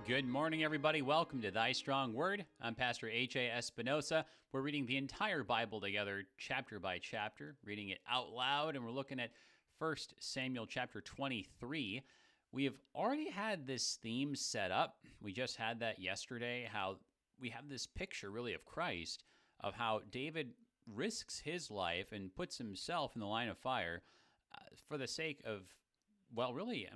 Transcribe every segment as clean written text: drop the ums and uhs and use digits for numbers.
Good morning, everybody. Welcome to Thy Strong Word. I'm Pastor H.A. Espinosa. We're reading the entire Bible together, chapter by chapter, reading it out loud, and we're looking at 1 Samuel chapter 23. We have already had this theme set up. We just had that yesterday, how we have this picture, really, of Christ, of how David risks his life and puts himself in the line of fire for the sake of, well, really,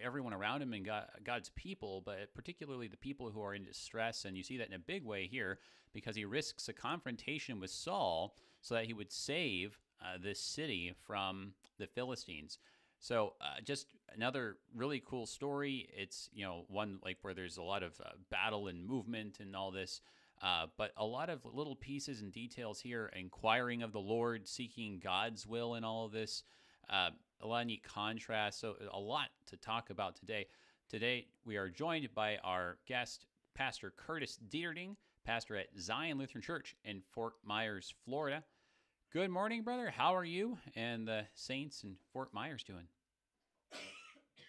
everyone around him and God's people, but particularly the people who are in distress. And you see that in a big way here because he risks a confrontation with Saul so that he would save this city from the Philistines. So just another really cool story. It's, one like where there's a lot of battle and movement and all this, but a lot of little pieces and details here, inquiring of the Lord, seeking God's will in all of this. A lot of neat contrast, so a lot to talk about today. Today, we are joined by our guest, Pastor Curtis Dieterding, pastor at Zion Lutheran Church in Fort Myers, Florida. Good morning, brother. How are you and the saints in Fort Myers doing?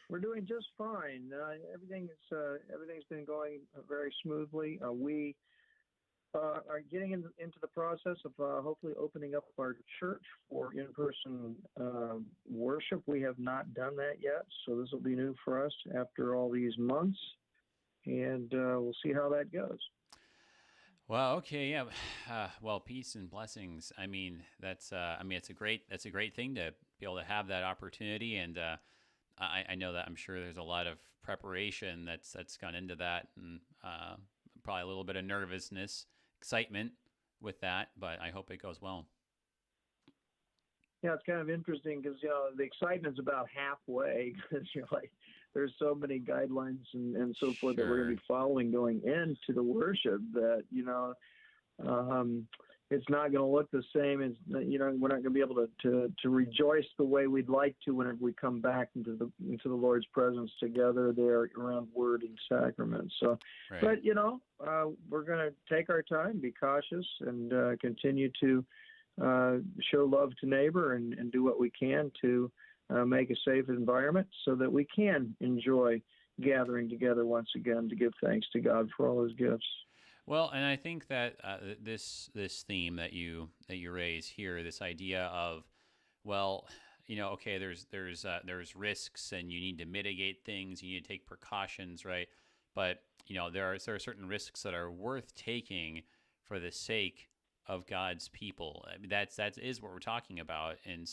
We're doing just fine. Everything's been going very smoothly. We are getting into the process of hopefully opening up our church for in-person worship. We have not done that yet, so this will be new for us after all these months, and we'll see how that goes. Well, okay, yeah. Well, peace and blessings. That's it's a great thing to be able to have that opportunity, and I know that I'm sure there's a lot of preparation that's gone into that, and probably a little bit of nervousness, excitement with that, but I hope it goes well. Yeah, it's kind of interesting because the excitement's about halfway because there's so many guidelines and so forth that we're going to be following going into the worship that it's not going to look the same as we're not going to be able to rejoice the way we'd like to whenever we come back into the Lord's presence together there around Word and Sacrament. So, right. But we're going to take our time, be cautious, and continue to show love to neighbor and do what we can to make a safe environment so that we can enjoy gathering together once again to give thanks to God for all His gifts. Well, and I think that this theme that you raise here, this idea of, there's risks and you need to mitigate things, you need to take precautions, right? But there are certain risks that are worth taking for the sake of God's people. I mean, that is what we're talking about in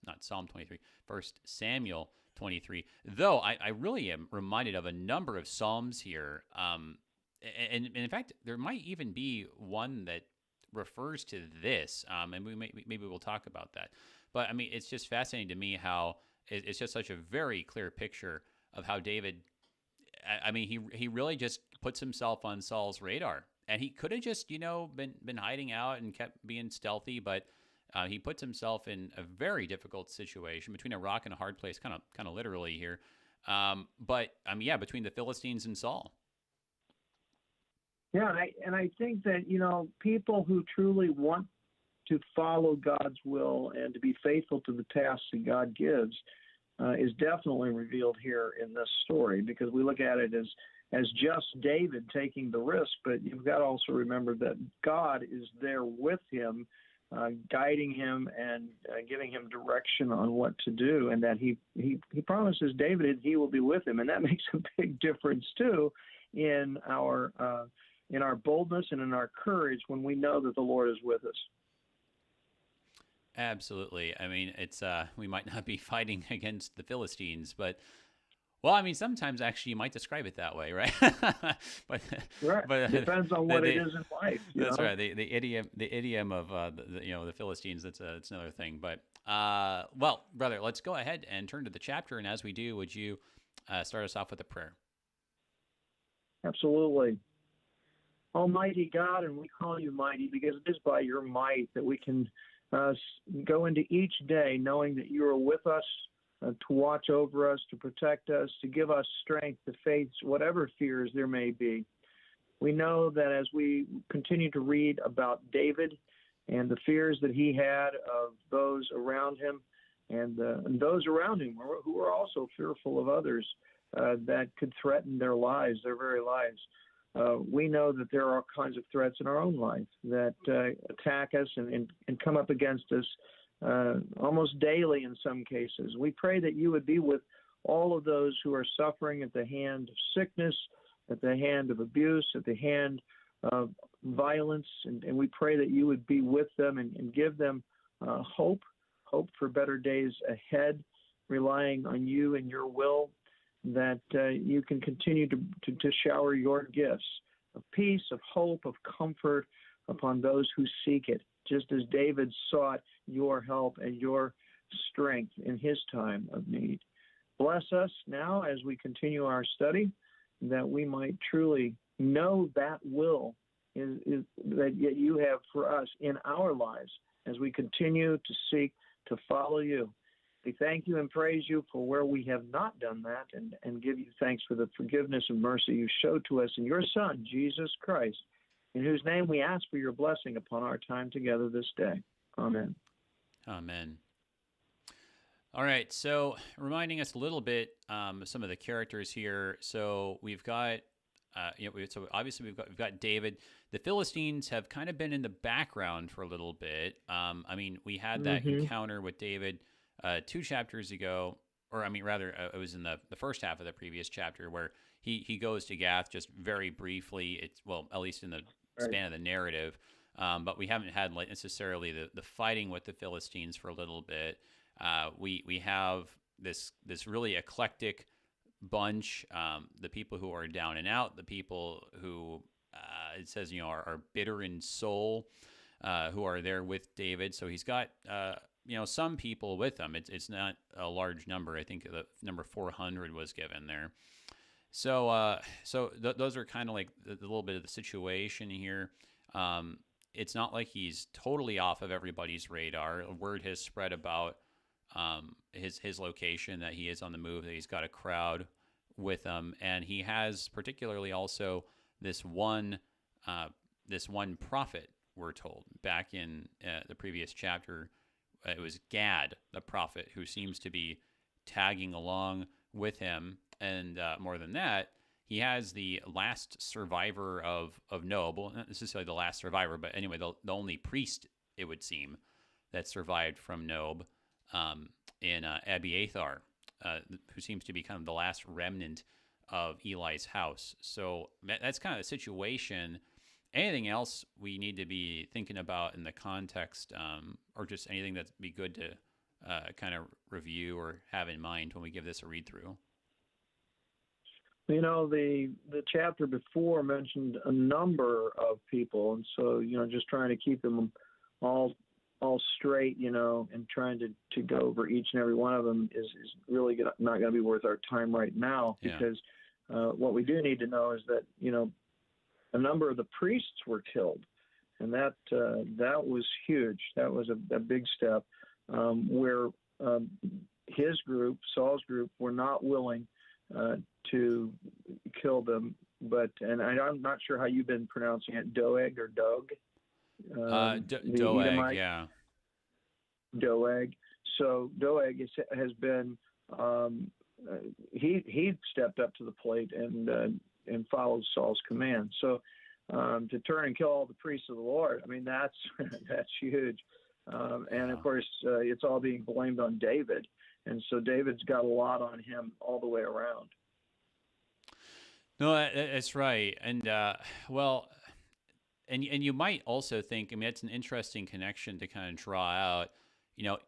not Psalm 23, 1 Samuel 23. Though I really am reminded of a number of psalms here. And in fact, there might even be one that refers to this, and maybe we'll talk about that. But it's just fascinating to me how it's just such a very clear picture of how David. He really just puts himself on Saul's radar, and he could have just been hiding out and kept being stealthy, but he puts himself in a very difficult situation between a rock and a hard place, kind of literally here. Between the Philistines and Saul. Yeah, and I think that, people who truly want to follow God's will and to be faithful to the tasks that God gives is definitely revealed here in this story, because we look at it as just David taking the risk, but you've got to also remember that God is there with him, guiding him and giving him direction on what to do, and that he promises David he will be with him, and that makes a big difference too in our boldness and in our courage when we know that the Lord is with us. Absolutely. It's we might not be fighting against the Philistines, but sometimes actually you might describe it that way, right? But depends on what it is in life. That's right. The idiom of the Philistines. That's another thing. But brother, let's go ahead and turn to the chapter. And as we do, would you start us off with a prayer? Absolutely. Almighty God, and we call you mighty because it is by your might that we can go into each day knowing that you are with us, to watch over us, to protect us, to give us strength to face whatever fears there may be. We know that as we continue to read about David and the fears that he had of those around him and those around him who are also fearful of others, that could threaten their lives, their very lives. We know that there are all kinds of threats in our own life that attack us and come up against us almost daily in some cases. We pray that you would be with all of those who are suffering at the hand of sickness, at the hand of abuse, at the hand of violence, and we pray that you would be with them and give them hope for better days ahead, relying on you and your will, that you can continue to shower your gifts of peace, of hope, of comfort upon those who seek it, just as David sought your help and your strength in his time of need. Bless us now as we continue our study, that we might truly know that will is that you have for us in our lives as we continue to seek to follow you. We thank you and praise you for where we have not done that, and give you thanks for the forgiveness and mercy you showed to us in your Son, Jesus Christ, in whose name we ask for your blessing upon our time together this day. Amen. Amen. All right, so reminding us a little bit some of the characters here. So we've got, so obviously we've got David. The Philistines have kind of been in the background for a little bit. We had that encounter with David 2 chapters ago, or it was in the first half of the previous chapter where he goes to Gath just very briefly. It's at least in the span of the narrative, but we haven't had necessarily the fighting with the Philistines for a little bit. We have this really eclectic bunch, the people who are down and out, the people who it says are bitter in soul, who are there with David. So he's got some people with him. It's not a large number. I think the number 400 was given there. So those are kind of like the little bit of the situation here. It's not like he's totally off of everybody's radar. Word has spread about his location, that he is on the move, that he's got a crowd with him, and he has particularly also this one prophet, we're told, back in the previous chapter. It was Gad, the prophet, who seems to be tagging along with him, and more than that, he has the last survivor of Nob, well, not necessarily the last survivor, but anyway, the only priest, it would seem, that survived from Nob, in Abiathar, who seems to be kind of the last remnant of Eli's house. So that's kind of the situation. Anything else we need to be thinking about in the context, or just anything that'd be good to kind of review or have in mind when we give this a read through? The chapter before mentioned a number of people, and so just trying to keep them all straight, and trying to go over each and every one of them is really not going to be worth our time right now, because what we do need to know is that a number of the priests were killed, and that was huge. That was a big step, where his group, Saul's group, were not willing to kill them. And I'm not sure how you've been pronouncing it, Doeg or Doeg. Doeg, Edomite. Yeah. Doeg. So Doeg has been he stepped up to the plate and followed Saul's command. So to turn and kill all the priests of the Lord, that's huge. And of course, it's all being blamed on David, and so David's got a lot on him all the way around. No, that's right, and and you might also think, it's an interesting connection to kind of draw out.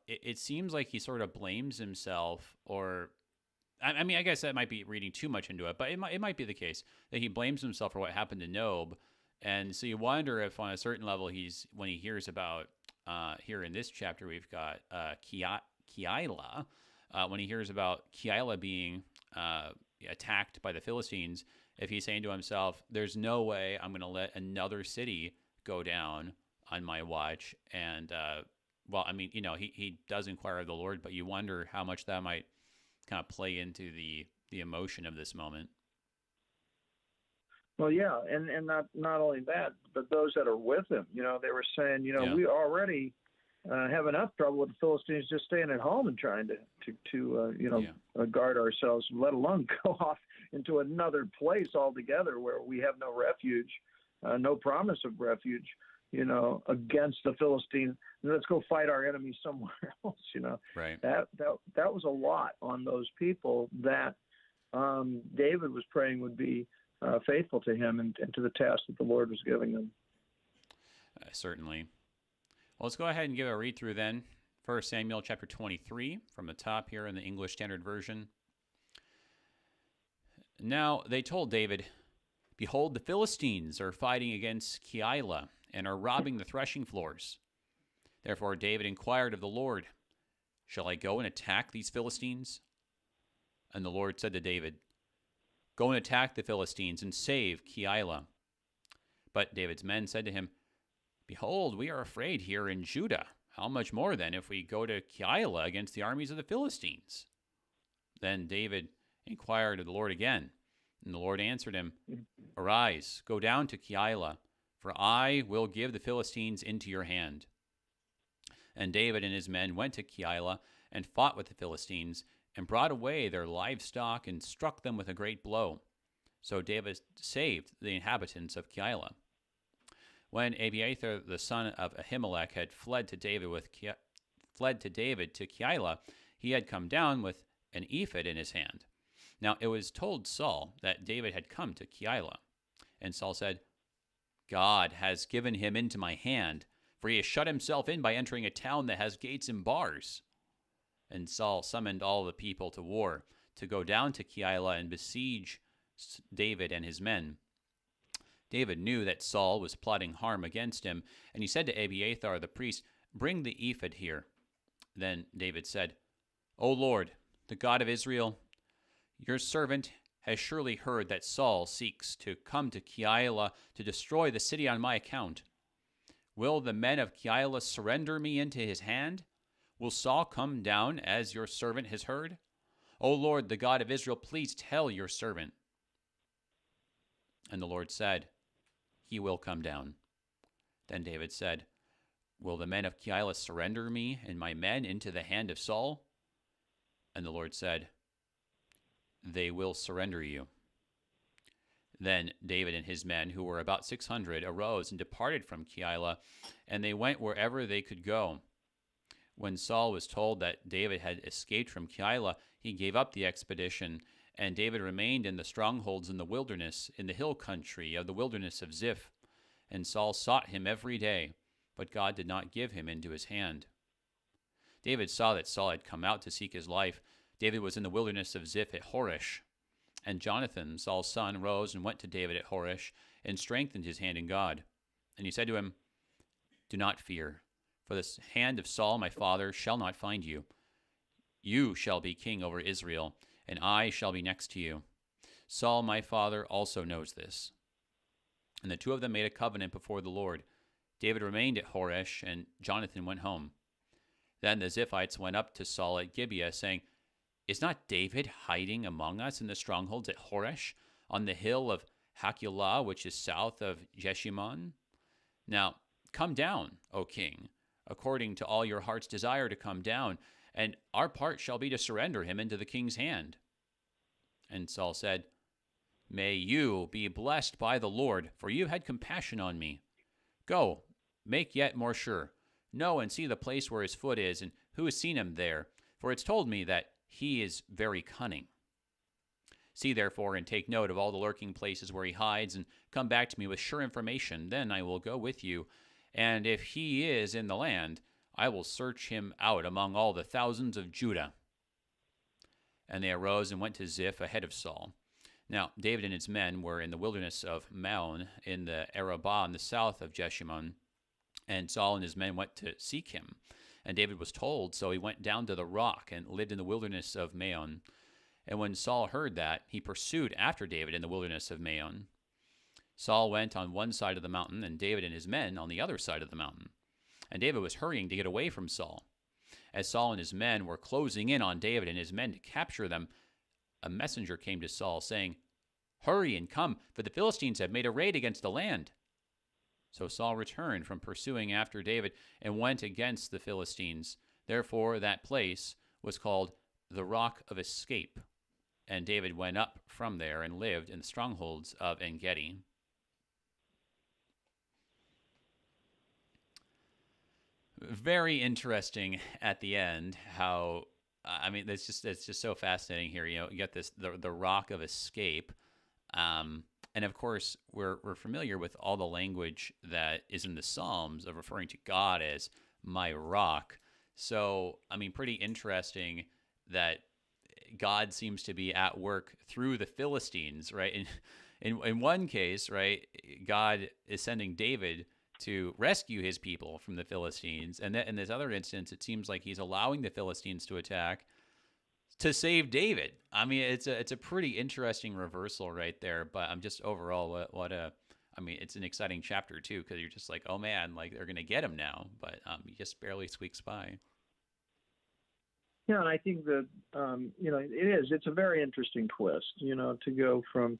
It seems like he sort of blames himself, or I guess that might be reading too much into it, but it might be the case that he blames himself for what happened to Nob, and so you wonder if on a certain level when he hears about here in this chapter we've got Keilah, when he hears about Keilah being attacked by the Philistines, if he's saying to himself, there's no way I'm going to let another city go down on my watch. And, he does inquire of the Lord, but you wonder how much that might kind of play into the emotion of this moment. Well, yeah, and not only that, but those that are with him, they were saying, we already have enough trouble with the Philistines just staying at home and trying to guard ourselves, let alone go off into another place altogether where we have no refuge, no promise of refuge, against the Philistines. Let's go fight our enemies somewhere else. Right. That was a lot on those people that David was praying would be faithful to him and to the task that the Lord was giving them. Certainly. Well, let's go ahead and give a read through then. 1 Samuel chapter 23 from the top here in the English Standard Version. Now they told David, "Behold, the Philistines are fighting against Keilah and are robbing the threshing floors." Therefore David inquired of the Lord, "Shall I go and attack these Philistines?" And the Lord said to David, "Go and attack the Philistines and save Keilah." But David's men said to him, "Behold, we are afraid here in Judah. How much more then if we go to Keilah against the armies of the Philistines?" Then David inquired of the Lord again, and the Lord answered him, "Arise, go down to Keilah, for I will give the Philistines into your hand." And David and his men went to Keilah and fought with the Philistines, and brought away their livestock and struck them with a great blow. So David saved the inhabitants of Keilah. When Abiathar the son of Ahimelech had fled to David to Keilah, he had come down with an ephod in his hand. Now it was told Saul that David had come to Keilah. And Saul said, "God has given him into my hand, for he has shut himself in by entering a town that has gates and bars." And Saul summoned all the people to war, to go down to Keilah and besiege David and his men. David knew that Saul was plotting harm against him, and he said to Abiathar the priest, "Bring the ephod here." Then David said, "O Lord, the God of Israel, your servant has surely heard that Saul seeks to come to Keilah to destroy the city on my account. Will the men of Keilah surrender me into his hand? Will Saul come down as your servant has heard? O Lord, the God of Israel, please tell your servant." And the Lord said, "He will come down." Then David said, "Will the men of Keilah surrender me and my men into the hand of Saul?" And the Lord said, "They will surrender you." Then David and his men, who were about 600, arose and departed from Keilah, and they went wherever they could go. When Saul was told that David had escaped from Keilah, he gave up the expedition, and David remained in the strongholds in the wilderness, in the hill country of the wilderness of Ziph. And Saul sought him every day, but God did not give him into his hand. David saw that Saul had come out to seek his life. David was in the wilderness of Ziph at Horesh. And Jonathan, Saul's son, rose and went to David at Horesh, and strengthened his hand in God. And he said to him, "Do not fear, for the hand of Saul my father shall not find you. You shall be king over Israel, and I shall be next to you. Saul my father also knows this." And the two of them made a covenant before the Lord. David remained at Horesh, and Jonathan went home. Then the Ziphites went up to Saul at Gibeah, saying, "Is not David hiding among us in the strongholds at Horesh, on the hill of Hachilah, which is south of Jeshimon? Now come down, O king, according to all your heart's desire to come down, and our part shall be to surrender him into the king's hand." And Saul said, "May you be blessed by the Lord, for you have had compassion on me. Go, make yet more sure. Know and see the place where his foot is, and who has seen him there, for it's told me that he is very cunning. See therefore and take note of all the lurking places where he hides, and come back to me with sure information. Then I will go with you, and if he is in the land, I will search him out among all the thousands of Judah." And they arose and went to Ziph ahead of Saul. Now David and his men were in the wilderness of Maon, in the Arabah in the south of Jeshimon. And Saul and his men went to seek him. And David was told, so he went down to the rock and lived in the wilderness of Maon. And when Saul heard that, he pursued after David in the wilderness of Maon. Saul went on one side of the mountain, and David and his men on the other side of the mountain. And David was hurrying to get away from Saul. As Saul and his men were closing in on David and his men to capture them, a messenger came to Saul, saying, "Hurry and come, for the Philistines have made a raid against the land." So Saul returned from pursuing after David and went against the Philistines. Therefore, that place was called the Rock of Escape. And David went up from there and lived in the strongholds of En-gedi. Very interesting at the end how, it's just so fascinating here. You get this, the Rock of Escape. And of course, we're familiar with all the language that is in the Psalms of referring to God as my rock. So, pretty interesting that God seems to be at work through the Philistines, right? In one case, right, God is sending David to rescue his people from the Philistines. And in this other instance, it seems like he's allowing the Philistines to attack to save David. It's a pretty interesting reversal right there. But I'm just overall, it's an exciting chapter too, because you're just like, oh man, like they're gonna get him now, but he just barely squeaks by. Yeah, and I think that it's a very interesting twist. To go from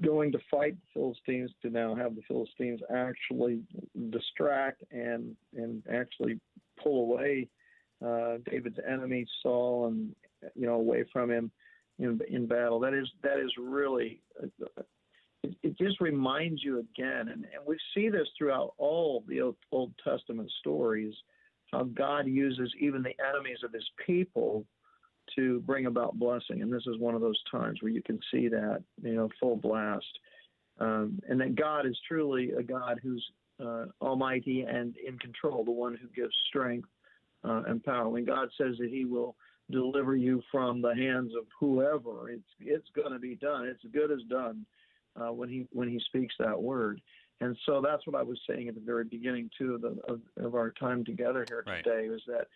going to fight the Philistines to now have the Philistines actually distract and actually pull away David's enemy Saul and away from him in battle. That is really it just reminds you again, and we see this throughout all the Old Testament stories, how God uses even the enemies of his people to bring about blessing. And this is one of those times where you can see that, full blast. And that God is truly a God who's almighty and in control, the one who gives strength and power. When God says that he will deliver you from the hands of whoever, it's going to be done. It's good as done when he speaks that word. And so that's what I was saying at the very beginning, too, of our time together here today, was that,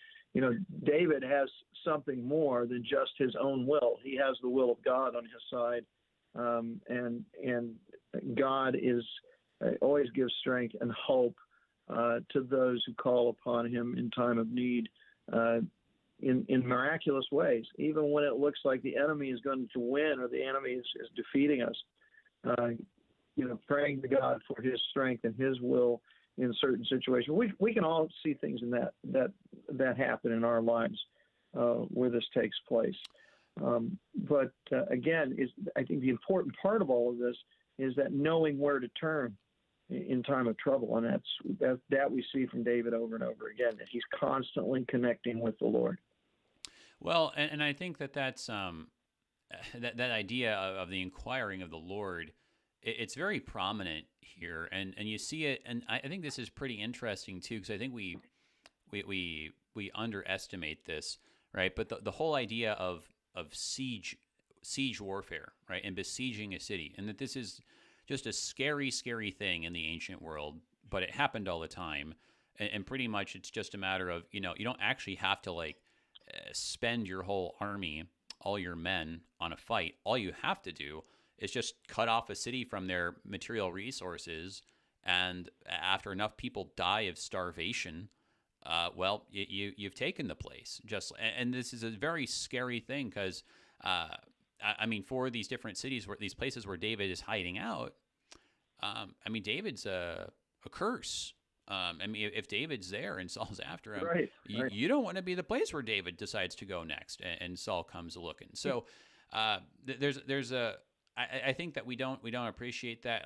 David has something more than just his own will. He has the will of God on his side, and God always gives strength and hope to those who call upon him in time of need in miraculous ways, even when it looks like the enemy is going to win or the enemy is defeating us. Praying to God for his strength and his will in certain situations. We can all see things in that happen in our lives where this takes place. But again, I think the important part of all of this is that knowing where to turn in time of trouble, and that we see from David over and over again, that he's constantly connecting with the Lord. Well, and I think that's that idea of the inquiring of the Lord. It's very prominent here, and you see it, and I think this is pretty interesting too, because I think we underestimate this, right? But the whole idea of siege warfare, right, and besieging a city, and that this is just a scary thing in the ancient world, but it happened all the time, and pretty much it's just a matter of you don't actually have to spend your whole army, all your men on a fight. All you have to do is just cut off a city from their material resources, and after enough people die of starvation, you've taken the place. And this is a very scary thing because, for these different cities, these places where David is hiding out, David's a curse. If David's there and Saul's after him, right. You don't want to be the place where David decides to go next, and Saul comes looking. So there's a I think that we don't appreciate that.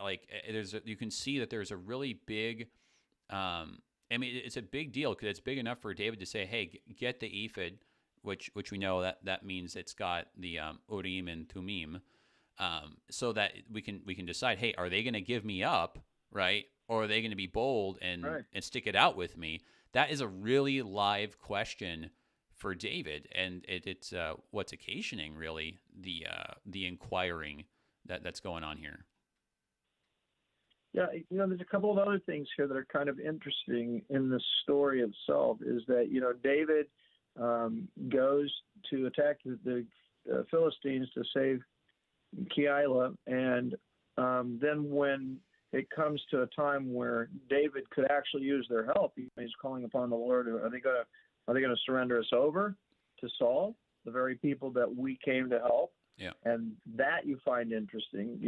You can see that there's a really big, it's a big deal because it's big enough for David to say, "Hey, get the ephod," which we know that means it's got the Urim and Tumim, so that we can decide, hey, are they going to give me up, right, or are they going to be bold and stick it out with me? That is a really live question for David, and it's what's occasioning really the inquiring that's going on here. Yeah, there's a couple of other things here that are kind of interesting in the story itself. Is that David goes to attack the Philistines to save Keilah, and then when it comes to a time where David could actually use their help, he's calling upon the Lord. Are they going to surrender us over to Saul, the very people that we came to help? Yeah. And that you find interesting.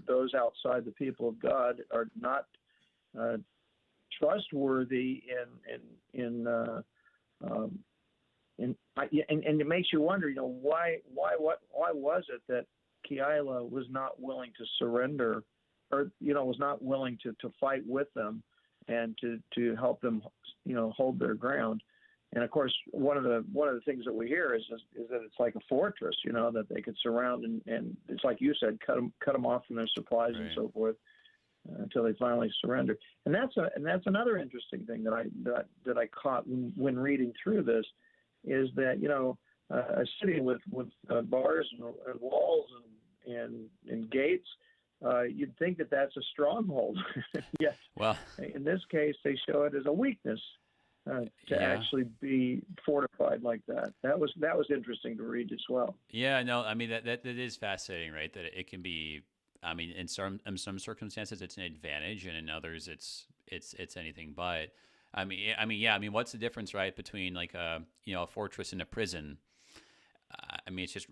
Those outside the people of God are not trustworthy and it makes you wonder, why was it that Keilah was not willing to surrender, or was not willing to fight with them and to help them hold their ground. And of course, one of the things that we hear is that it's like a fortress, that they could surround and it's like you said, cut them off from their supplies and so forth until they finally surrender. And that's another interesting thing that I caught when reading through this, is that a city with bars and walls and gates, you'd think that that's a stronghold. Yes. Well, in this case, they show it as a weakness to actually be fortified like that. That was interesting to read as well. Yeah, no, I mean that is fascinating, right? That it can be. I mean, in some circumstances, it's an advantage, and in others, it's anything but. I mean, what's the difference, right, between like a fortress and a prison? I mean, it's just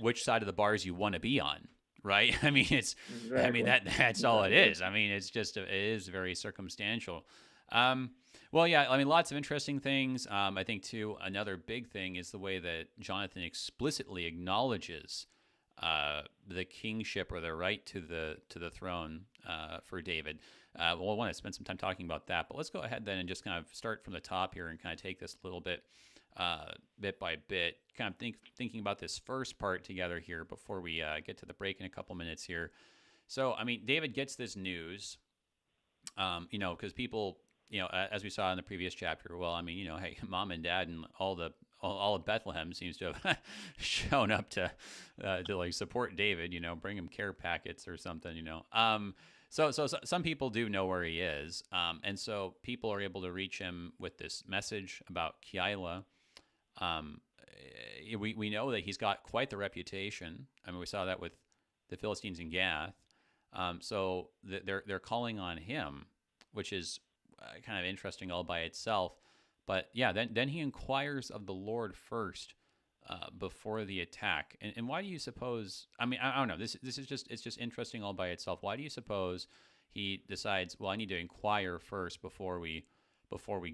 which side of the bars you want to be on, right? I mean, exactly. I mean that's all it is. I mean, it is very circumstantial. Well, yeah, I mean, lots of interesting things. I think too, another big thing is the way that Jonathan explicitly acknowledges the kingship or the right to the throne for David. Well, I want to spend some time talking about that, but let's go ahead then and just kind of start from the top here and kind of take this a little bit, bit by bit, kind of thinking about this first part together here before we get to the break in a couple minutes here. So, I mean, David gets this news, because people, as we saw in the previous chapter, well, I mean, hey, mom and dad and all of Bethlehem seems to have shown up to like support David, bring him care packets or something, So some people do know where he is, and so people are able to reach him with this message about Keilah. We know that he's got quite the reputation. I mean, we saw that with the Philistines in Gath. So they're calling on him, which is kind of interesting all by itself. But yeah, then he inquires of the Lord first before the attack. And why do you suppose? I mean, I don't know. This is just interesting all by itself. Why do you suppose he decides? Well, I need to inquire first before we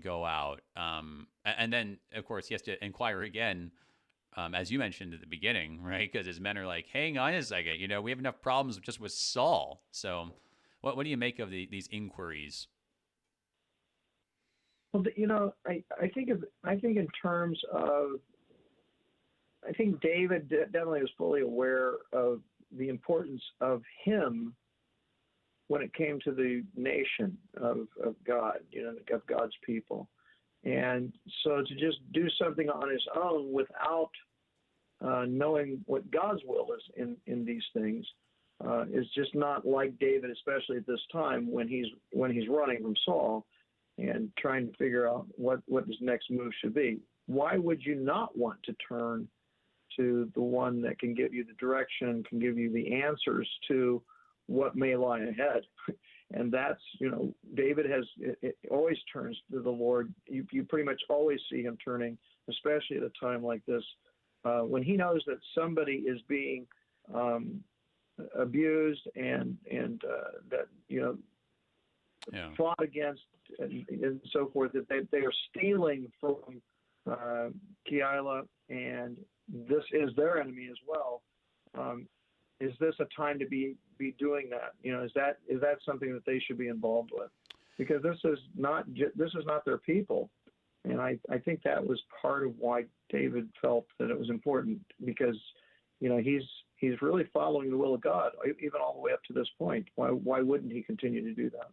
go out. And then of course he has to inquire again, as you mentioned at the beginning, right? Because his men are like, hang on a second, we have enough problems just with Saul. So, what do you make of these inquiries? Well, I think in terms of, I think David definitely was fully aware of the importance of him when it came to the nation of God, of God's people. And so to just do something on his own without knowing what God's will is in these things is just not like David, especially at this time when he's running from Saul and trying to figure out what his next move should be. Why would you not want to turn to the one that can give you the direction, can give you the answers to what may lie ahead? And that's, David always turns to the Lord. You pretty much always see him turning, especially at a time like this, when he knows that somebody is being abused and that, fought against and so forth, that they are stealing from Keilah, and this is their enemy as well. Is this a time to be doing that? Is that something that they should be involved with? Because this is not their people, and I think that was part of why David felt that it was important, because he's really following the will of God even all the way up to this point. Why wouldn't he continue to do that?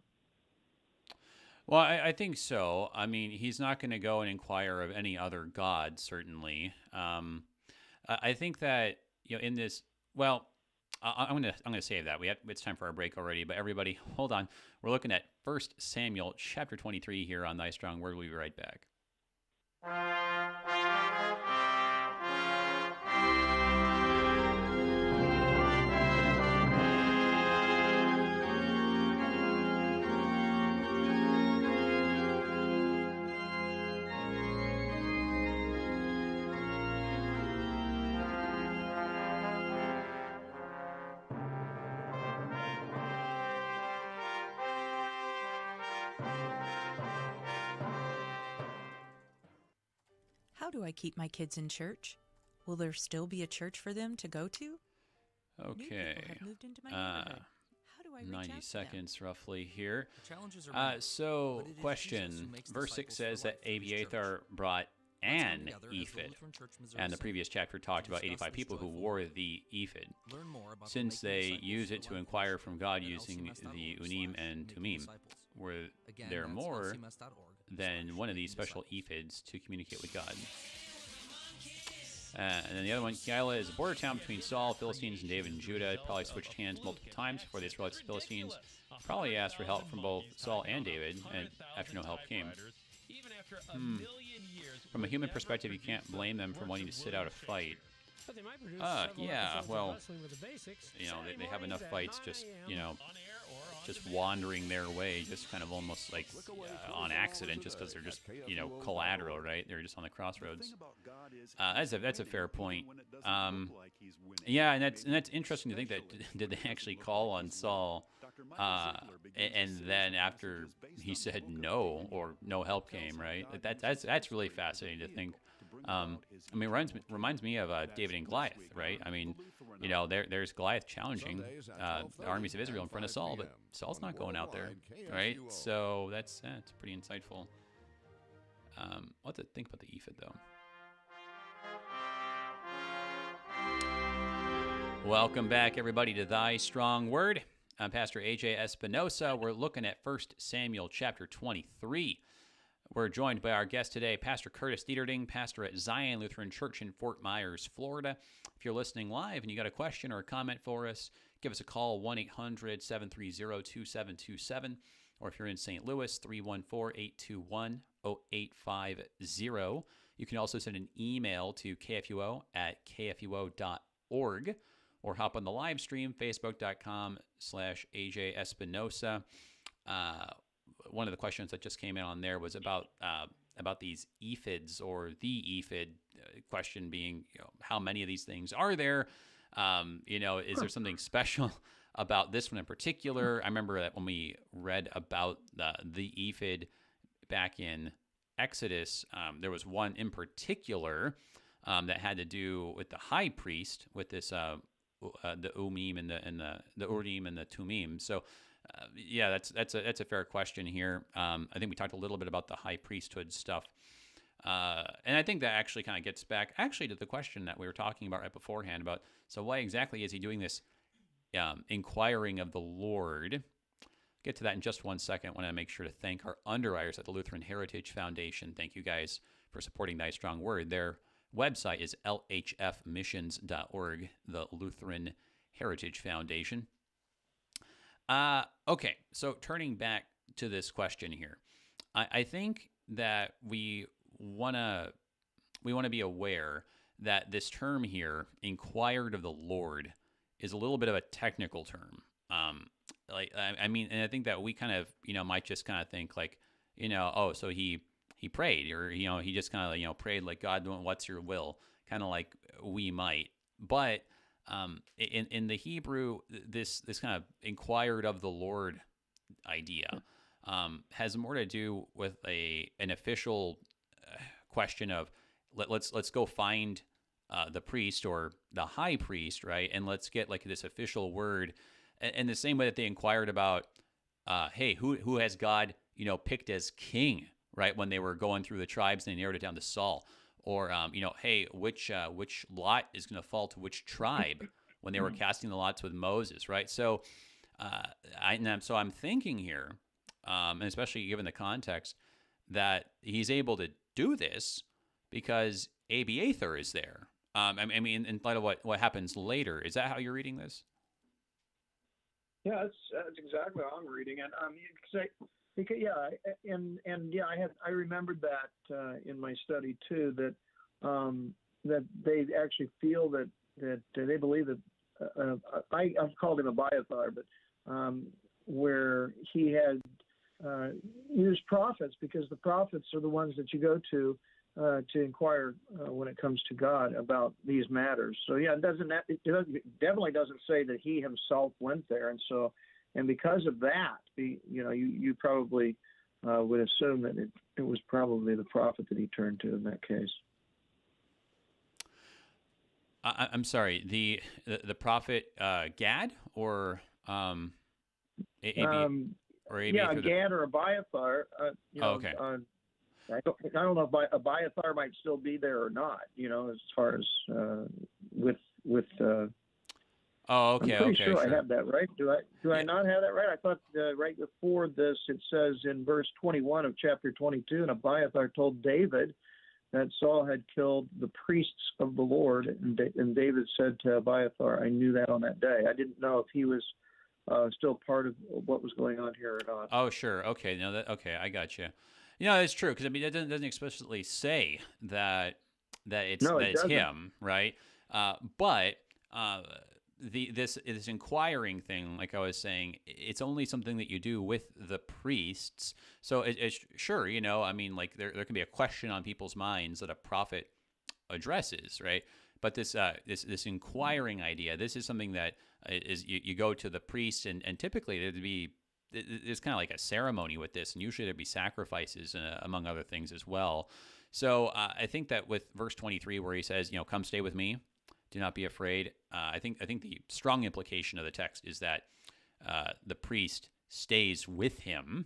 Well, I think so. I mean, he's not going to go and inquire of any other god, certainly. I think that in this, well, I'm gonna save that. It's time for our break already. But everybody, hold on. We're looking at 1 Samuel chapter 23 here on Thy Strong Word. We'll be right back. How do I keep my kids in church? Will there still be a church for them to go to? Okay. New people have moved into my neighborhood. How do I reach 90 out to seconds them? roughly here. Challenges are many, So, but it is Jesus question. who makes Verse 6 disciples says for that life through his Abiathar church. brought Let's come an together as the ephod. Lutheran Church Missouri And the Synod previous chapter talked to about discuss 85 this people who joyful wore work. the ephod. Learn more about Since the Making they Disciples use it for to Life inquire initiative from God at using the unim and LCMS.org/Making tumim, Disciples. were Again, there that's more than one of these LCMS.org/Making special Disciples. ephods to communicate with God. And then the other one, Keilah is a border town between Saul, Philistines, and David and Judah. It probably switched hands multiple times before the Israelites and Philistines probably asked for help from both Saul and David, and after no help came. From a human perspective, you can't blame them for wanting to sit out a fight. Yeah, well, they have enough fights just, just wandering their way, just kind of almost like on accident, just because they're just, collateral, right? They're just on the crossroads. That's a fair point. Yeah, and that's interesting to think that did they actually call on Saul, and then after he said no or no help came, right? That's really fascinating to think. Reminds me of David and Goliath, right? I mean, there's Goliath challenging the armies of Israel in front of Saul, but Saul's not going out there, right? So that's pretty insightful. I'll have to think about the ephod, though. Welcome back, everybody, to Thy Strong Word. I'm Pastor A.J. Espinosa. We're looking at 1 Samuel chapter 23. We're joined by our guest today, Pastor Curtis Dieterding, pastor at Zion Lutheran Church in Fort Myers, Florida. If you're listening live and you got a question or a comment for us, give us a call, 1-800-730-2727. Or if you're in St. Louis, 314-821-0850. You can also send an email to kfuo@kfuo.org or hop on the live stream, facebook.com/AJ Espinosa. One of the questions that just came in on there was about these ephods, or the ephod. Question being, how many of these things are there? Is there something special about this one in particular? I remember that when we read about the ephod back in Exodus, there was one in particular that had to do with the high priest, with this the umim and the urim and the tumim. So. That's a fair question here. I think we talked a little bit about the high priesthood stuff, and I think that actually kind of gets back to the question that we were talking about right beforehand about. So why exactly is he doing this inquiring of the Lord? Get to that in just 1 second. I want to make sure to thank our underwriters at the Lutheran Heritage Foundation. Thank you guys for supporting Thy Strong Word. Their website is lhfmissions.org, the Lutheran Heritage Foundation. Okay, so turning back to this question here, I think that we want to be aware that this term here, inquired of the Lord, is a little bit of a technical term. And I think that we kind of, might just kind of think like, so he prayed, or he just kind of prayed like, God, what's your will? Kind of like we might, but. In the Hebrew, this kind of inquired of the Lord idea has more to do with an official question of let's go find the priest or the high priest, right? And let's get like this official word. And the same way that they inquired about, hey, who has God picked as king, right? When they were going through the tribes and they narrowed it down to Saul. Or, hey, which lot is going to fall to which tribe when they were casting the lots with Moses, right? So, I'm thinking here, and especially given the context, that he's able to do this because Abiathar is there. I mean, in light of what happens later, is that how you're reading this? Yeah, that's exactly how I'm reading it. I remembered that in my study too. That they actually feel that they believe that I've called him Abiathar, but where he had used prophets, because the prophets are the ones that you go to inquire when it comes to God about these matters. So yeah, it definitely doesn't say that he himself went there, and because of that, you probably would assume that it was probably the prophet that he turned to in that case. I'm sorry, the prophet Gad or Yeah, Abiathar Gad or Abiathar. okay. I don't know if Abiathar might still be there or not. As far as with. Oh, okay, I'm pretty okay, sure sure. I have that right. Do I not have that right? I thought right before this it says in verse 21 of chapter 22, and Abiathar told David that Saul had killed the priests of the Lord, and David said to Abiathar, "I knew that on that day." I didn't know if he was still part of what was going on here or not. Oh, sure. Okay, no, okay, I got you. It's true because I mean it doesn't explicitly say that No, it it's doesn't. him, right? But this inquiring thing, like I was saying, it's only something that you do with the priests. So it's sure, I mean, like there can be a question on people's minds that a prophet addresses, right? But this inquiring idea, this is something that is you go to the priest, and typically there's kind of like a ceremony with this, and usually there'd be sacrifices among other things as well. So I think that with verse 23 where he says, come stay with me, do not be afraid. I think the strong implication of the text is that the priest stays with him,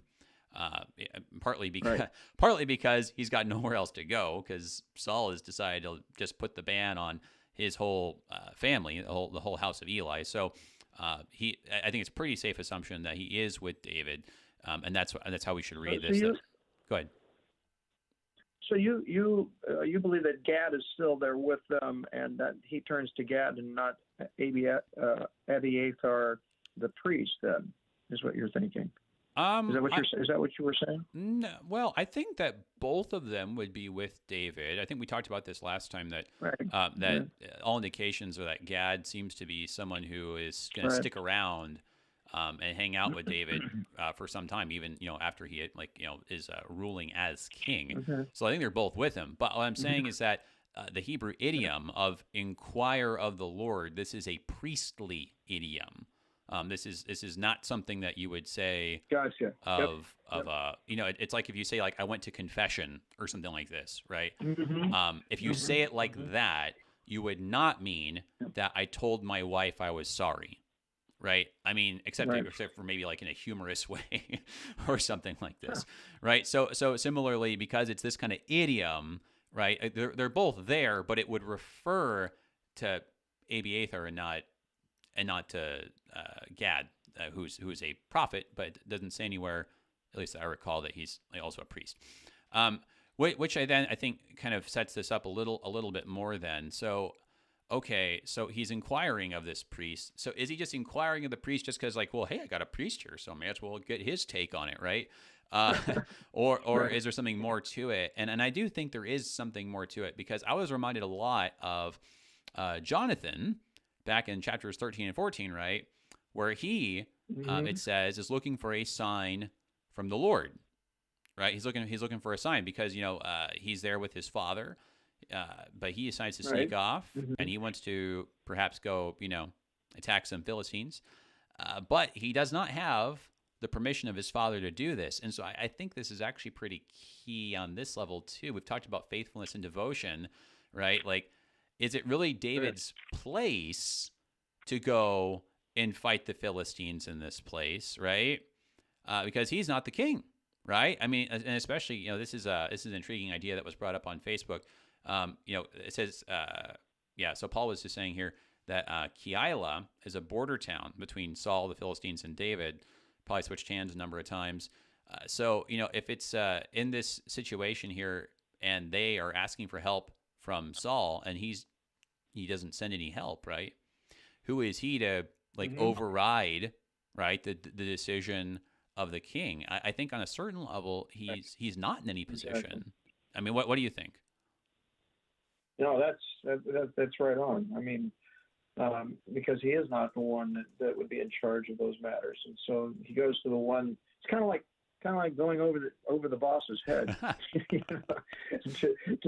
partly because he's got nowhere else to go, because Saul has decided to just put the ban on his whole family, the whole house of Eli. So I think it's a pretty safe assumption that he is with David, and that's how we should read this. Go ahead. So you believe that Gad is still there with them, and that he turns to Gad and not Abiathar, the priest? Then is what you're thinking. Is that what you were saying? No, well, I think that both of them would be with David. I think we talked about this last time that all indications are that Gad seems to be someone who is going to stick around and hang out with David for some time, even after he is ruling as king. Okay. So I think they're both with him. But what I'm saying is that the Hebrew idiom of inquire of the Lord, this is a priestly idiom. This is not something that you would say gotcha. It's like if you say like I went to confession or something like this, right? Mm-hmm. If you say it like that, you would not mean that I told my wife I was sorry, right? I mean, except for maybe like in a humorous way or something like this, right? So similarly, because it's this kind of idiom, right? They're both there, but it would refer to Abiathar and not to Gad, who's a prophet, but it doesn't say anywhere, at least I recall, that he's also a priest. Which I think kind of sets this up a little bit more then. So, okay, so he's inquiring of this priest. So is he just inquiring of the priest just because, like, well, hey, I got a priest here, so I may as well get his take on it, right? Or is there something more to it? And I do think there is something more to it, because I was reminded a lot of Jonathan back in chapters 13 and 14, right, where he, it says, is looking for a sign from the Lord, right? He's looking for a sign because he's there with his father, but he decides to sneak off, and he wants to perhaps go attack some Philistines, but he does not have the permission of his father to do this. And so I think this is actually pretty key on this level too. We've talked about faithfulness and devotion, right? Like, is it really David's place to go and fight the Philistines in this place, right? Because he's not the king, right? I mean, and especially, this is an intriguing idea that was brought up on Facebook. It says, so Paul was just saying here that Keilah is a border town between Saul, the Philistines, and David. Probably switched hands a number of times. So if it's in this situation here and they are asking for help from Saul, and he doesn't send any help, right? Who is he to override, right, the decision of the king? I think on a certain level he's not in any position. Exactly. I mean, what do you think? No, that's right on. I mean, because he is not the one that would be in charge of those matters, and so he goes to the one. It's kind of like going over the boss's head, to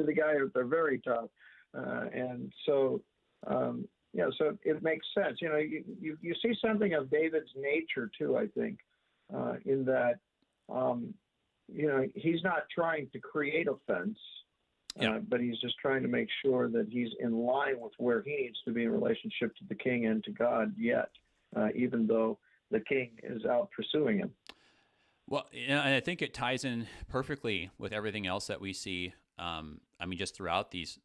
the guy at the very top. And so, so it makes sense. You see something of David's nature too, I think, in that, he's not trying to create offense. but he's just trying to make sure that he's in line with where he needs to be in relationship to the king and to God yet, even though the king is out pursuing him. Well, and I think it ties in perfectly with everything else that we see. Just throughout these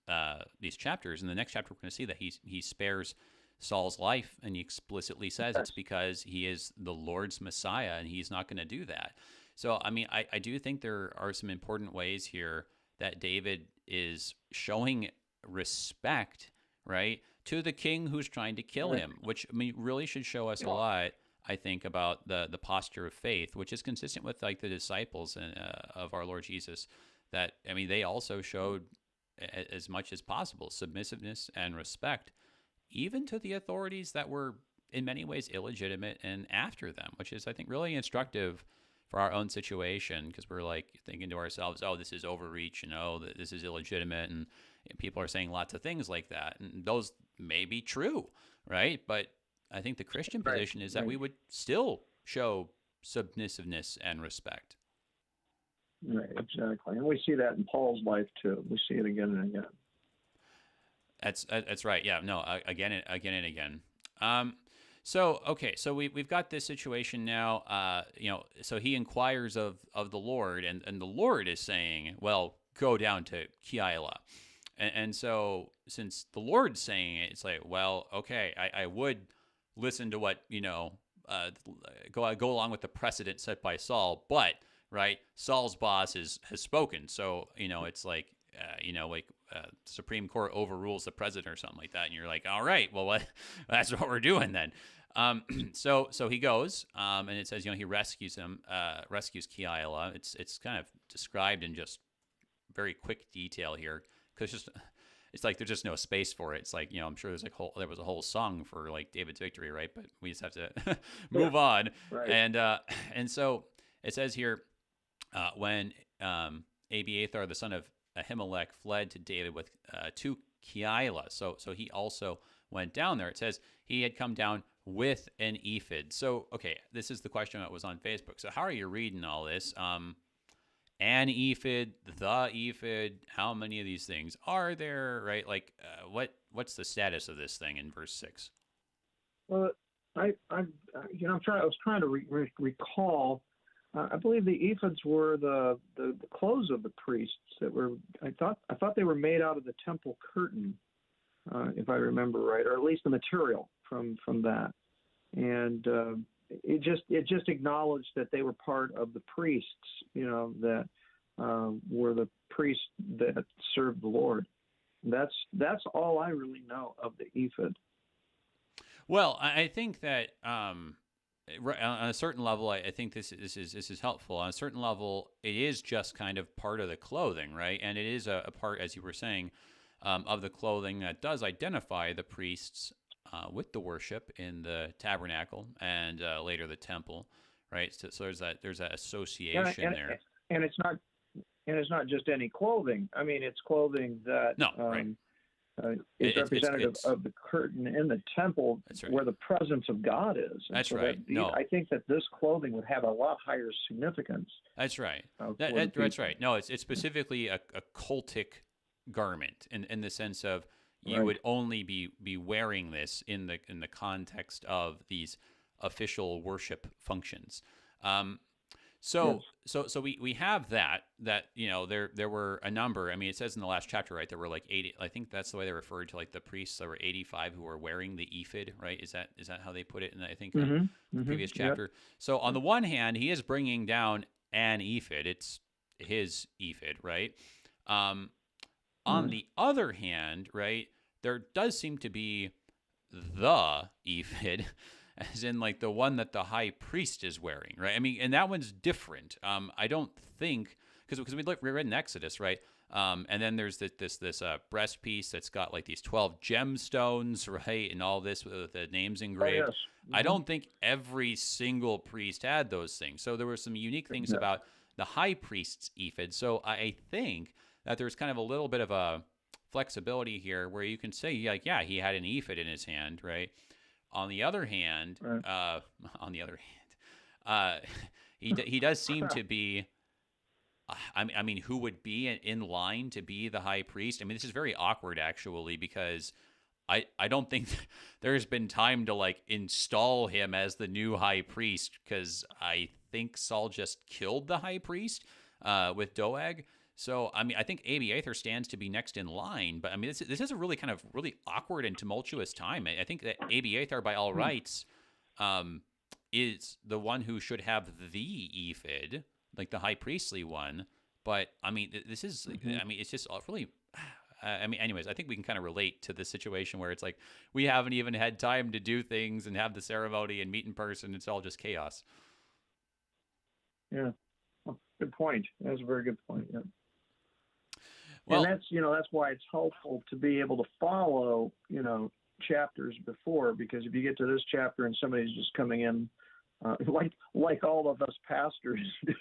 chapters. In the next chapter, we're going to see that he spares Saul's life, and he explicitly says it's because he is the Lord's Messiah, and he's not going to do that. So, I do think there are some important ways here that David is showing respect, right, to the king who's trying to kill him, which really should show us a lot, I think, about the posture of faith, which is consistent with like the disciples of our Lord Jesus. That they also showed as much as possible submissiveness and respect, even to the authorities that were in many ways illegitimate and after them, which is, I think, really instructive for our own situation, because we're like thinking to ourselves, oh, this is overreach, that this is illegitimate, and people are saying lots of things like that, and those may be true, right? But I think the Christian position is that we would still show submissiveness and respect. Right, exactly. And we see that in Paul's life too. We see it again and again. That's right. Yeah, no, again and again. So we've got this situation now. So he inquires of the Lord, and the Lord is saying, well, go down to Keilah. And so since the Lord's saying it, it's like, well, okay, I would listen to what, go along with the precedent set by Saul, but right, Saul's boss has spoken, so it's like Supreme Court overrules the president or something like that, and you're like, all right, well, that's what we're doing then. So he goes, and it says he rescues Keilah. It's kind of described in just very quick detail here, because it's like there's just no space for it. It's like, I'm sure there was a whole song for like David's victory, right? But we just have to move on, right. And so it says here. When Abiathar, the son of Ahimelech, fled to David to Keilah, so he also went down there. It says he had come down with an ephod. So, okay, this is the question that was on Facebook. So how are you reading all this? An ephod, the ephod, how many of these things are there, right? Like, what's the status of this thing in verse 6? Well, I was trying to recall. I believe the ephods were the clothes of the priests that were. I thought they were made out of the temple curtain, if I remember right, or at least the material from that. And it just acknowledged that they were part of the priests, that were the priests that served the Lord. That's all I really know of the ephod. Well, I think that. On a certain level, I think this is helpful. On a certain level, it is just kind of part of the clothing, right? And it is a part, as you were saying, of the clothing that does identify the priests with the worship in the tabernacle and later the temple, right? So there's that association there. And it's not just any clothing. It's clothing that right. Is representative of the curtain in the temple, right, where the presence of God is. And that's right. I think that this clothing would have a lot higher significance. That's right. That's right. No, it's specifically a cultic garment in the sense of you would only be wearing this in the context of these official worship functions. So we have that there were a number. It says in the last chapter, right, there were like 80. I think that's the way they referred to like the priests. There were 85 who were wearing the ephod, right? Is that how they put it in, I think, the previous chapter? Yep. So on the one hand, he is bringing down an ephod. It's his ephod, right? On the other hand, right, there does seem to be the ephod, as in like the one that the high priest is wearing, right? And that one's different. I don't think, because we read in Exodus, right? And then there's this breast piece that's got like these 12 gemstones, right? And all this with the names engraved. Oh, yes. I don't think every single priest had those things. So there were some unique things about the high priest's ephod. So I think that there's kind of a little bit of a flexibility here where you can say, like, yeah, he had an ephod in his hand, right? On the other hand, he does seem to be I mean, who would be in line to be the high priest? I mean, this is very awkward actually, because I don't think there's been time to like install him as the new high priest, because I think Saul just killed the high priest with Doeg. So, I mean, I think Abiathar stands to be next in line, but I mean, this is a really kind of really awkward and tumultuous time. I think that Abiathar, by all rights, is the one who should have the ephod, like the high priestly one. But I mean, this is, I mean, it's just really, I mean, anyways, I think we can kind of relate to the situation where it's like we haven't even had time to do things and have the ceremony and meet in person. It's all just chaos. Yeah, well, good point. That's a very good point. Yeah. Well, and that's why it's helpful to be able to follow, chapters before, because if you get to this chapter and somebody's just coming in, like all of us pastors do,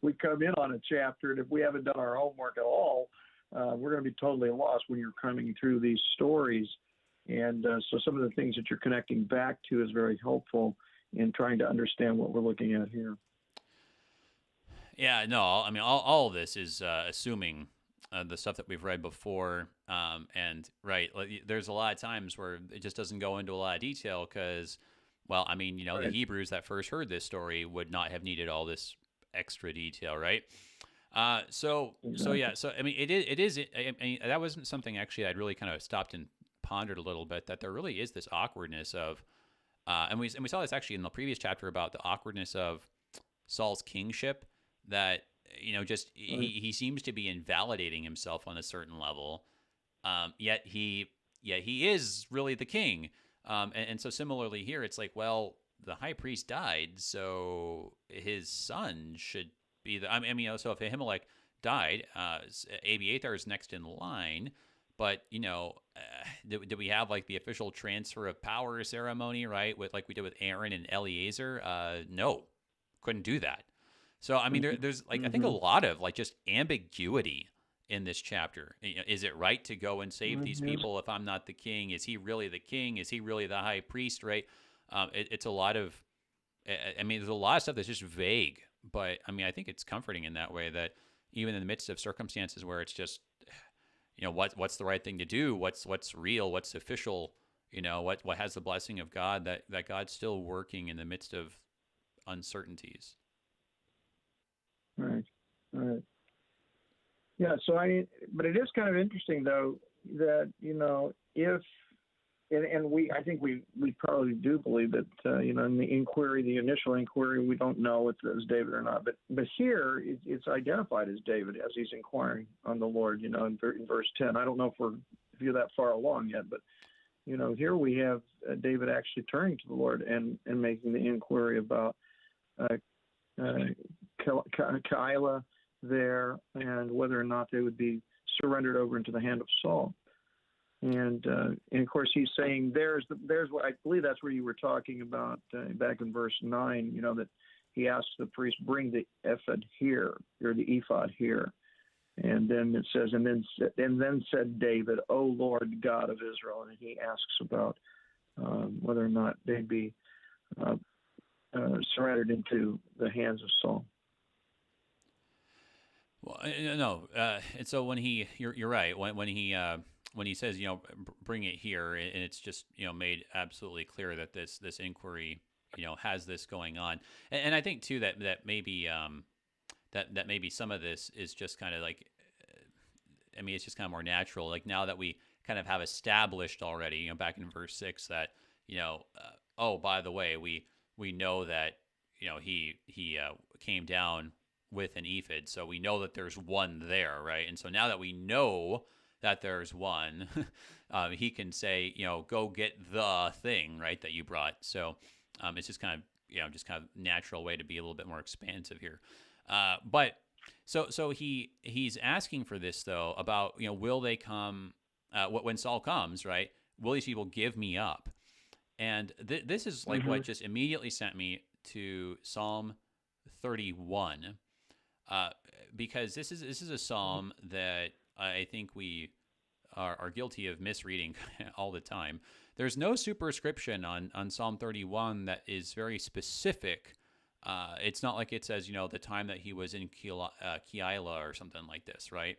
we come in on a chapter, and if we haven't done our homework at all, we're going to be totally lost when you're coming through these stories. And so some of the things that you're connecting back to is very helpful in trying to understand what we're looking at here. Yeah, no, I mean, all of this is assuming the stuff that we've read before. And right, there's a lot of times where it just doesn't go into a lot of detail because, well, I mean, right. The Hebrews that first heard this story would not have needed all this extra detail, right? So I mean, it is. I mean, that wasn't something actually I'd really kind of stopped and pondered a little bit, that there really is this awkwardness of, and we saw this actually in the previous chapter about the awkwardness of Saul's kingship, that just he seems to be invalidating himself on a certain level, yet he is really the king, and so similarly here, it's like, well, the high priest died, so his son should be the. I mean, so if Ahimelech died, Abiathar is next in line, but did we have like the official transfer of power ceremony, right? With like we did with Aaron and Eleazar? No, couldn't do that. So I mean, there's like I think a lot of like just ambiguity in this chapter. Is it right to go and save these people if I'm not the king? Is he really the king? Is he really the high priest? Right? It's a lot of. I mean, there's a lot of stuff that's just vague. But I mean, I think it's comforting in that way, that even in the midst of circumstances where it's just, what's the right thing to do? What's real? What's official? What has the blessing of God? That God's still working in the midst of uncertainties. Right. Yeah. So but it is kind of interesting though that if. I think we probably do believe that, in the initial inquiry, we don't know if it was David or not. But here, it's identified as David as he's inquiring on the Lord, in verse 10. I don't know if you're that far along yet, but, here we have David actually turning to the Lord and making the inquiry about Keilah there, and whether or not they would be surrendered over into the hand of Saul. And of course, he's saying there's what I believe that's where you were talking about back in verse 9. That he asks the priest, bring the ephod here, or the ephod here, and then it says, and then said David, O Lord God of Israel, and he asks about whether or not they'd be surrendered into the hands of Saul. Well, no, and so when you're right, when he says, bring it here, and it's just, made absolutely clear that this inquiry, has this going on. And I think too that maybe that maybe some of this is just kind of like, I mean, it's just kind of more natural. Like now that we kind of have established already, back in verse 6 that, oh, by the way, we know that, he came down with an ephod, so we know that there's one there, right? And so now that we know that there's one, he can say, go get the thing, right, that you brought. So it's just kind of, natural way to be a little bit more expansive here. But so he's asking for this though about, will they come when Saul comes, right? Will these people give me up? And this is like what just immediately sent me to Psalm 31, because this is a psalm that I think we are guilty of misreading all the time. There's no superscription on Psalm 31 that is very specific It's not like it says, the time that he was in Keilah or something like this, right?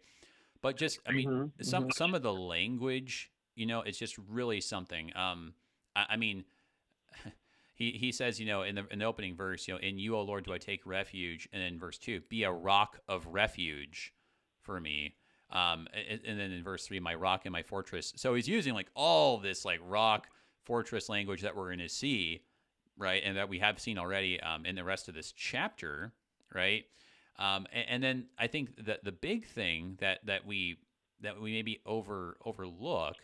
But just, I mean, some of the language, it's just really something. I mean, he says, in the opening verse, in you, O Lord, do I take refuge, and then verse 2, be a rock of refuge for me. And then in verse 3, my rock and my fortress. So he's using like all this like rock fortress language that we're going to see, right, and that we have seen already in the rest of this chapter, right? And then I think that the big thing that we maybe overlook,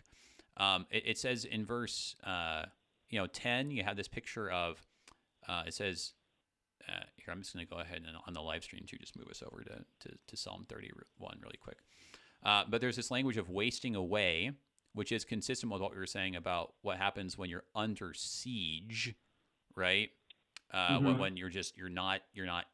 it says in verse 10, you have this picture of it says here. I'm just going to go ahead and on the live stream too, just move us over to Psalm 31 really quick. But there's this language of wasting away, which is consistent with what we were saying about what happens when you're under siege, right? When you're not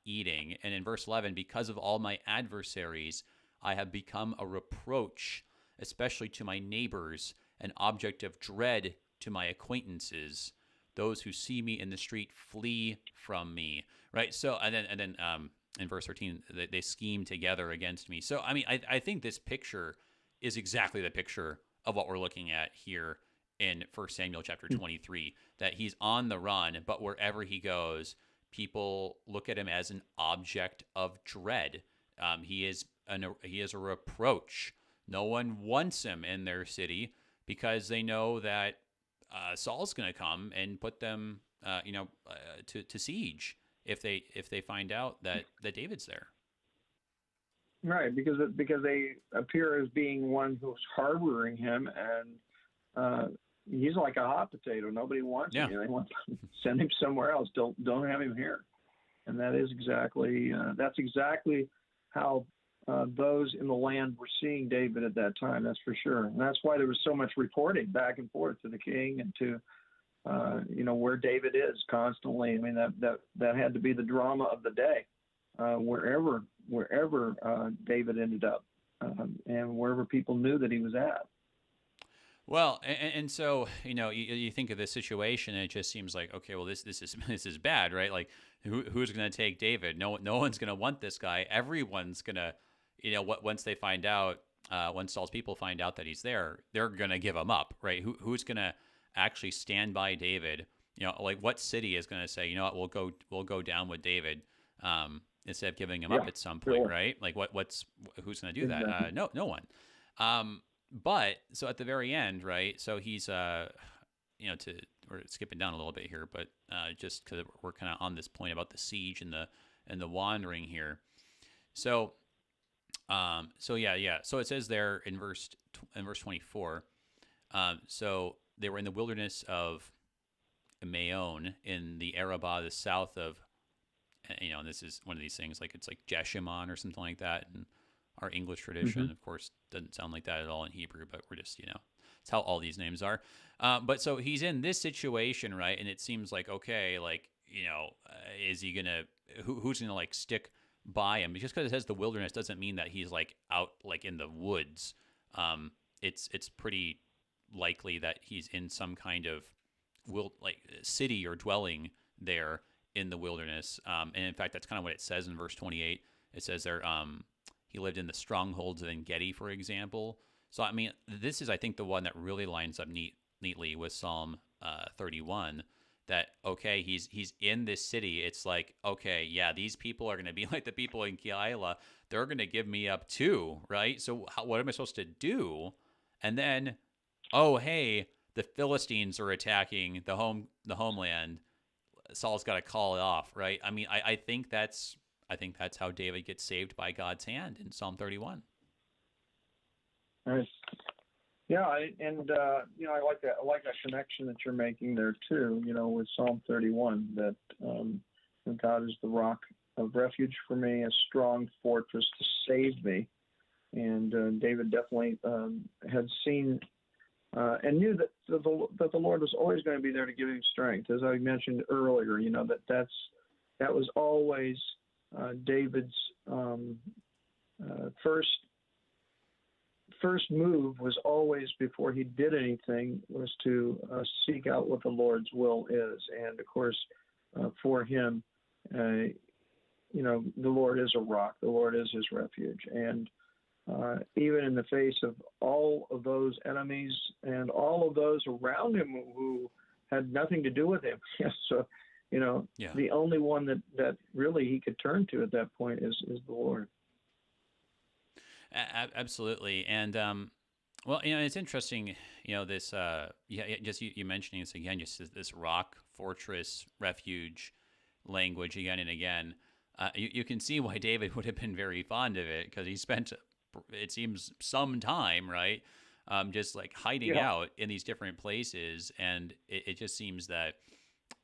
eating. And in verse 11, because of all my adversaries, I have become a reproach, especially to my neighbors, an object of dread to my acquaintances. Those who see me in the street flee from me, right? So, and then in verse 13, they scheme together against me. So, I mean, I think this picture is exactly the picture of what we're looking at here in 1 Samuel chapter 23, that he's on the run, but wherever he goes, people look at him as an object of dread. He is a reproach. No one wants him in their city because they know that Saul's going to come and put them, to siege if they find out that David's there. Right, because they appear as being one who's harboring him, and he's like a hot potato. Nobody wants him. They want to send him somewhere else. Don't have him here. And that is exactly how those in the land were seeing David at that time. That's for sure. And that's why there was so much reporting back and forth to the king and to where David is constantly. I mean, that had to be the drama of the day, wherever David ended up, and wherever people knew that he was at. Well, and so you think of this situation, and it just seems like, okay, well, this is bad, right? Like, who's going to take David? No one's going to want this guy. Everyone's going to, once they find out, once Saul's people find out that he's there, they're going to give him up, right? Who's going to actually stand by David? Like what city is going to say, we'll go down with David, instead of giving him up at some point, right? Like who's going to do that? No one. But so at the very end, right? So he's, we're skipping down a little bit here, but just because we're kind of on this point about the siege and the wandering here. So So it says there in verse 24. So they were in the wilderness of Maon in the Arabah, the south of, and this is one of these things, it's like Jeshimon or something like that. And our English tradition, of course, doesn't sound like that at all in Hebrew, but we're just, it's how all these names are. But so he's in this situation, right? And it seems like, okay, is he going to, who's going to stick by him? Just because it says the wilderness doesn't mean that he's out in the woods. It's pretty likely that he's in some kind of city or dwelling there in the wilderness. And in fact, that's kind of what it says in verse 28. It says there, he lived in the strongholds of En-Gedi, for example. So, I mean, this is, I think, the one that really lines up neatly with Psalm 31, that, okay, he's in this city. It's like, okay, yeah, these people are going to be like the people in Keilah. They're going to give me up too, right? So what am I supposed to do? And then, oh, hey, the Philistines are attacking the homeland. Saul's got to call it off, right? I mean, I think that's how David gets saved by God's hand in Psalm 31. Nice. Yeah, I like that. I like that connection that you're making there too. With Psalm 31, that God is the rock of refuge for me, a strong fortress to save me. And David definitely had seen and knew that the Lord was always going to be there to give him strength. As I mentioned earlier, that was always David's first move was always, before he did anything, was to seek out what the Lord's will is. And of course, for him, the Lord is a rock. The Lord is his refuge. And even in the face of all of those enemies and all of those around him who had nothing to do with him. So, the only one that really he could turn to at that point is the Lord. Absolutely. And, it's interesting, this, just you mentioning this again, just this rock, fortress, refuge language again and again. You can see why David would have been very fond of it, because he spent, it seems, some time, right, just like hiding out in these different places. And it just seems that,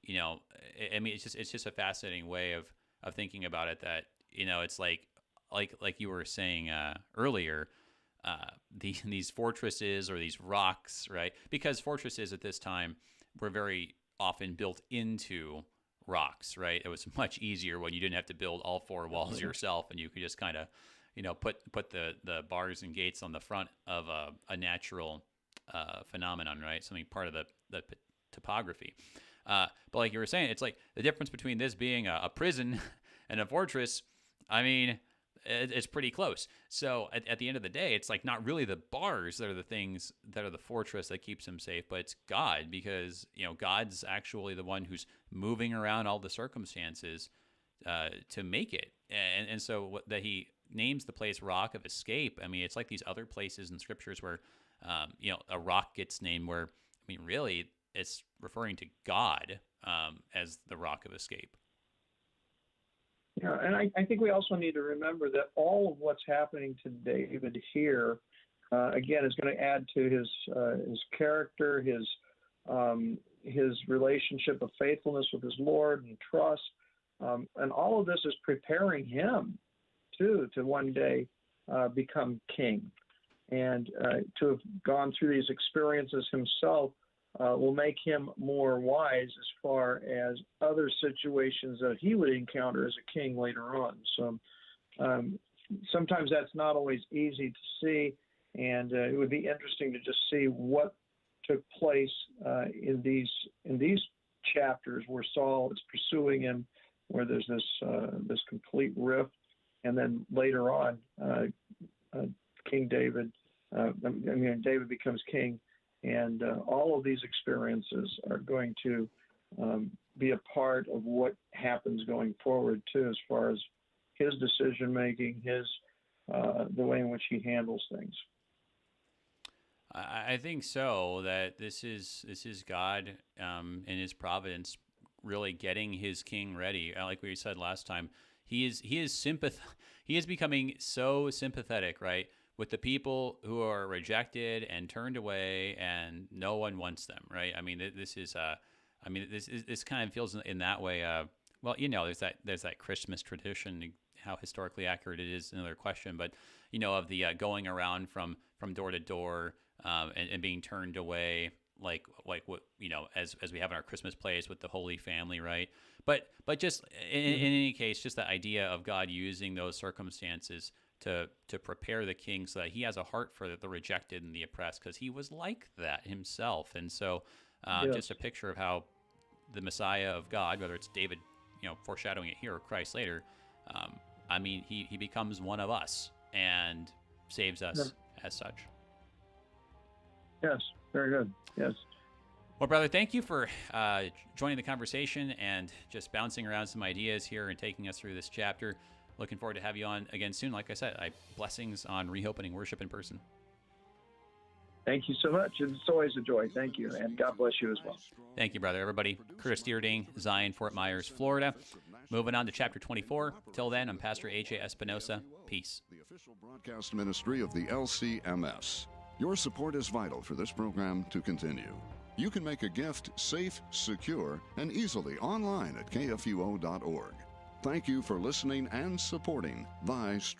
it's just a fascinating way of thinking about it, that, it's like you were saying earlier, these fortresses or these rocks, right? Because fortresses at this time were very often built into rocks, right? It was much easier when you didn't have to build all four walls yourself, and you could just kind of, put the bars and gates on the front of a natural phenomenon, right? Something part of the topography. But like you were saying, it's like the difference between this being a prison and a fortress. I mean, it's pretty close. So at the end of the day, it's like not really the bars that are the things that are the fortress that keeps him safe, but it's God, because, God's actually the one who's moving around all the circumstances to make it. And so that he names the place Rock of Escape. I mean, it's like these other places in scriptures where, a rock gets named where, really it's referring to God as the Rock of Escape. Yeah, and I think we also need to remember that all of what's happening to David here, again, is going to add to his character, his relationship of faithfulness with his Lord and trust, and all of this is preparing him too to one day become king, and to have gone through these experiences himself will make him more wise as far as other situations that he would encounter as a king later on. So sometimes that's not always easy to see, and it would be interesting to just see what took place in these chapters where Saul is pursuing him, where there's this complete rift, and then later on, King David, David becomes king. And all of these experiences are going to be a part of what happens going forward too, as far as his decision making, the way in which he handles things. I think so. That this is God in His providence, really getting His king ready. Like we said last time, He is becoming so sympathetic, right, with the people who are rejected and turned away, and no one wants them, right? I mean, this kind of feels in that way. There's that Christmas tradition. How historically accurate it is another question, but of the going around from door to door and being turned away, like what as we have in our Christmas plays with the Holy Family, right? But just in any case, just the idea of God using those circumstances to prepare the king so that he has a heart for the rejected and the oppressed, because he was like that himself. And so just a picture of how the Messiah of God, whether it's David, foreshadowing it here, or Christ later, he becomes one of us and saves us as such. Yes, very good. Yes. Well, brother, thank you for joining the conversation and just bouncing around some ideas here and taking us through this chapter. Looking forward to have you on again soon. Like I said, blessings on reopening worship in person. Thank you so much. It's always a joy. Thank you, and God bless you as well. Thank you, brother. Everybody, Curtis Deerding, Zion, Fort Myers, Florida. Moving on to chapter 24. Till then, I'm Pastor A.J. Espinosa. Peace. The official broadcast ministry of the LCMS. Your support is vital for this program to continue. You can make a gift safe, secure, and easily online at KFUO.org. Thank you for listening and supporting Thy